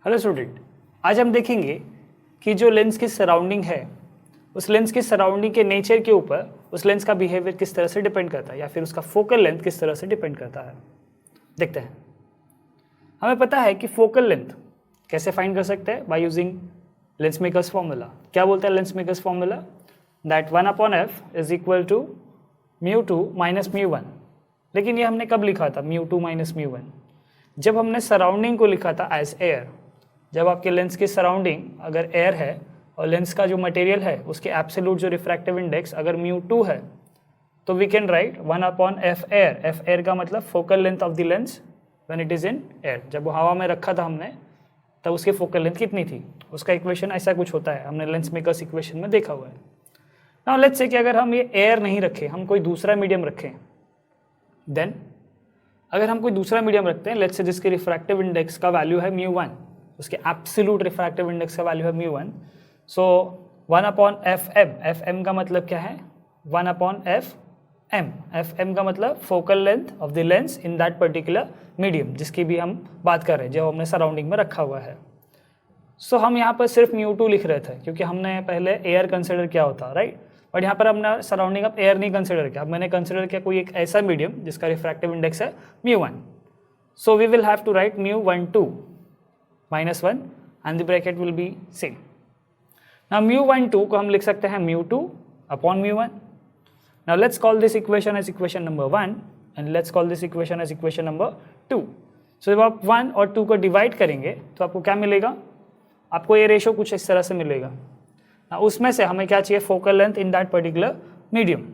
Hello student, आज हम देखेंगे कि जो लेंस की सराउंडिंग है उस लेंस की सराउंडिंग के नेचर के ऊपर उस लेंस का बिहेवियर किस तरह से डिपेंड करता है या फिर उसका फोकल लेंथ किस तरह से डिपेंड करता है। देखते हैं। हमें पता है कि फोकल लेंथ कैसे फाइंड कर सकते हैं by using lens makers formula. क्या बोलता है lens makers formula? That 1/f is equal to μ2 minus μ1। लेकिन ये हमने कब लिखा था μ2 माइनस μ1? जब हमने सराउंडिंग को लिखा था एज एयर। जब आपके लेंस की सराउंडिंग अगर एयर है और लेंस का जो मटेरियल है उसके एब्सोल्यूट जो रिफ्रैक्टिव इंडेक्स अगर μ2 है तो we can write 1/f air. f air का मतलब focal length of the lens when it is in air. जब वो हवा में रखा था हमने तब उसकी फोकल लेंथ कितनी थी, उसका इक्वेशन ऐसा कुछ होता है, हमने लेंस मेकर्स इक्वेशन में देखा हुआ है। नाउ लेट्स से कि अगर हम ये एयर नहीं रखें, हम कोई दूसरा मीडियम रखें, देन अगर हम कोई दूसरा मीडियम रखते हैं लेट्स से जिसके रिफ्रैक्टिव इंडेक्स का वैल्यू है μ1, उसके एब्सोल्यूट रिफ्रैक्टिव इंडेक्स का वैल्यू है μ1, सो 1/fm। fm का मतलब क्या है? 1/fm। fm का मतलब focal length of the lens in that particular medium जिसकी भी हम बात कर रहे हैं, जो हमने सराउंडिंग में रखा हुआ है। सो हम यहाँ पर सिर्फ μ2 लिख रहे थे क्योंकि हमने पहले एयर कंसिडर किया होता, राइट। बट यहाँ पर हमने सराउंडिंग ऑफ एयर नहीं कंसिडर किया। अब मैंने कंसिडर किया कोई एक ऐसा मीडियम जिसका रिफ्रैक्टिव इंडेक्स है μ1। So we will have to write μ12 minus 1 and the bracket will be same. Now μ12 को हम लिख सकते हैं μ2 upon μ1। Now let's call this equation as equation number 1 and let's call this equation as equation number 2। So जब आप 1 और 2 को divide करेंगे तो आपको क्या मिलेगा? आपको ये रेशो कुछ इस तरह से मिलेगा। ना उसमें से हमें क्या चाहिए? Focal length in that particular medium.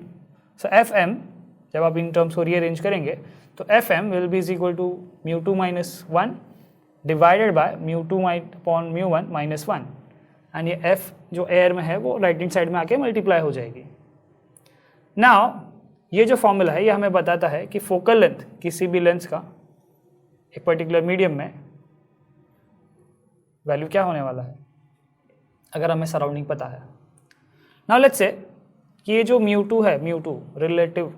So fm जब आप इन टर्म्स को रीअरेंज करेंगे तो fm will be is equal to μ2 minus 1 divided by μ2 upon μ1 minus 1 and ये f जो एयर में है वो राइट हैंड साइड में आके मल्टीप्लाई हो जाएगी। नाउ ये जो फॉर्मूला है ये हमें बताता है कि फोकल लेंथ किसी भी लेंस का एक पर्टिकुलर मीडियम में वैल्यू क्या होने वाला है अगर हमें सराउंडिंग पता है। नाउ लेट्स से कि ये जो μ2 है, μ2 रिलेटिव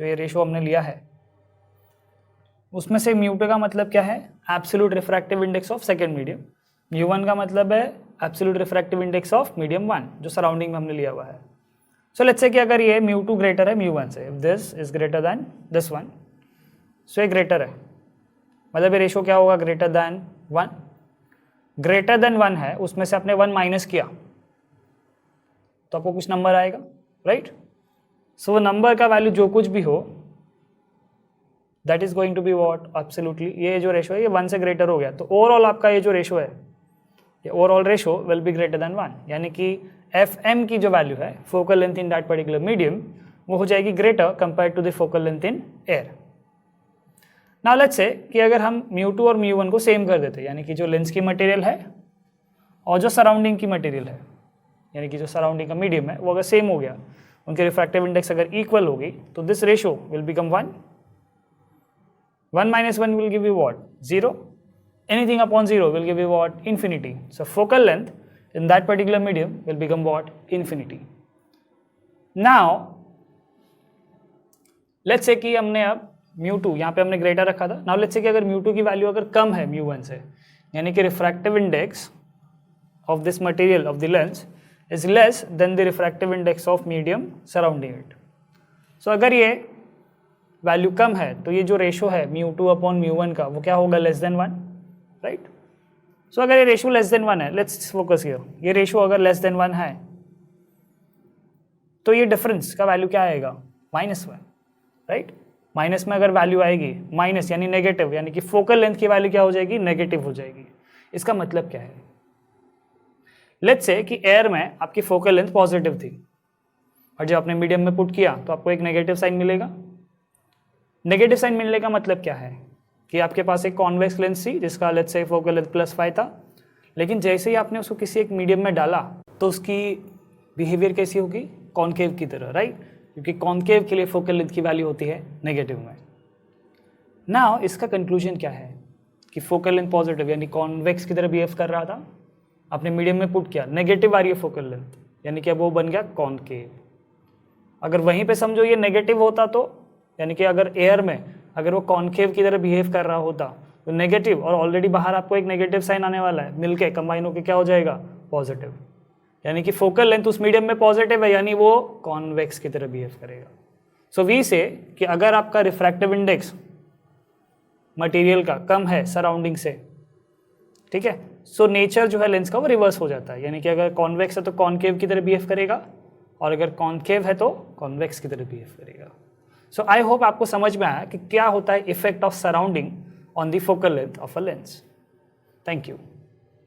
जो ये रेशो हमने लिया है उसमें से μ2 का मतलब क्या है? Absolute refractive index of second medium. μ1 का मतलब है absolute refractive index of medium 1 जो सराउंडिंग में हमने लिया हुआ है। सो लेट्स से कि अगर ये μ2 ग्रेटर है μ1 से, if this is greater than this one, so ये ग्रेटर है मतलब ये रेशो क्या होगा? Greater than 1। ग्रेटर देन 1 है, उसमें से आपने 1 माइनस किया तो आपको कुछ नंबर आएगा, राइट। सो वो नंबर का वैल्यू जो कुछ भी हो that is going to be what? Absolutely ये जो रेशो है ये 1 से ग्रेटर हो गया तो ओवरऑल आपका ये जो रेशो है ये overall ratio will be greater than 1, यानी कि fm की जो वैल्यू है focal length in that particular medium वो हो जाएगी greater compare to the focal length in air. Now let's say कि अगर हम μ2 और μ1 को सेम कर देते, यानी कि जो लेंस की मटेरियल है और जो सराउंडिंग की मटेरियल है, यानी कि जो सराउंडिंग का मीडियम है वो अगर सेम हो गया, उनके रिफ्रैक्टिव इंडेक्स अगर इक्वल होगी तो this ratio will become 1। 1 minus 1 will give you what? 0। Anything upon 0 will give you what? Infinity. So focal length in that particular medium will become what? Infinity. Now let's say कि हमने अब μ2 यहाँ पे हमने greater रखा था। Now let's say कि अगर μ2 की वैल्यू अगर कम है μ1 से, यानी कि refractive index of this material of the lens is less than the refractive index of medium surrounding it. So अगर ये वैल्यू कम है तो ये जो रेशो है μ2 अपॉन μ1 का वो क्या होगा? Less than 1, right. सो अगर ये रेशो लेस देन 1 है, लेट्स फोकस हियर, ये रेशो अगर लेस देन 1 है तो ये डिफरेंस का वैल्यू क्या आएगा? -1, राइट। माइनस में अगर वैल्यू आएगी माइनस यानी नेगेटिव, यानी कि फोकल लेंथ की वैल्यू क्या हो जाएगी? नेगेटिव हो जाएगी। इसका मतलब क्या है? लेट्स से कि एयर में आपकी फोकल लेंथ पॉजिटिव थी और जब आपने मीडियम में पुट किया तो आपको एक नेगेटिव साइन मिलेगा। नेगेटिव साइन मिलने का मतलब क्या है कि आपके पास एक कॉन्वेक्स लेंस थी जिसका लेट्स से फोकल लेंथ +5 था, लेकिन जैसे ही आपने उसको किसी एक मीडियम में डाला तो उसकी बिहेवियर कैसी होगी? कॉन्केव की तरह, राइट, क्योंकि कॉन्केव के लिए फोकल लेंथ की वैल्यू होती है नेगेटिव में। नाउ इसका कंक्लूजन क्या है कि फोकल लेंथ पॉजिटिव यानी कॉन्वेक्स की तरह बिहेव कर रहा था, आपने मीडियम में पुट किया, नेगेटिव आ रही है फोकल लेंथ, यानी कि अब वो बन गया कॉन्केव। अगर वहीं पे समझो ये नेगेटिव होता तो, यानी कि अगर एयर में अगर वो कॉन्केव की तरह बिहेव कर रहा होता तो नेगेटिव और ऑलरेडी बाहर आपको एक नेगेटिव साइन आने वाला है, मिलके कंबाइन होके क्या हो जाएगा, पॉजिटिव। यानी कि फोकल लेंथ उस मीडियम में पॉजिटिव है, यानी वो कॉन्वेक्स की तरह बिहेव करेगा। सो वी से कि अगर आपका रिफ्रैक्टिव इंडेक्स मटेरियल का कम है सराउंडिंग से, ठीक है, सो नेचर जो है लेंस का वो रिवर्स हो जाता है। यानी कि अगर कॉन्वेक्स है तो कॉनकेव की तरह बिहेव करेगा, और अगर कॉनकेव है तो कॉन्वेक्स की तरह बिहेव करेगा। सो आई होप आपको समझ में आया कि क्या होता है effect of surrounding on the focal length of a lens. Thank you.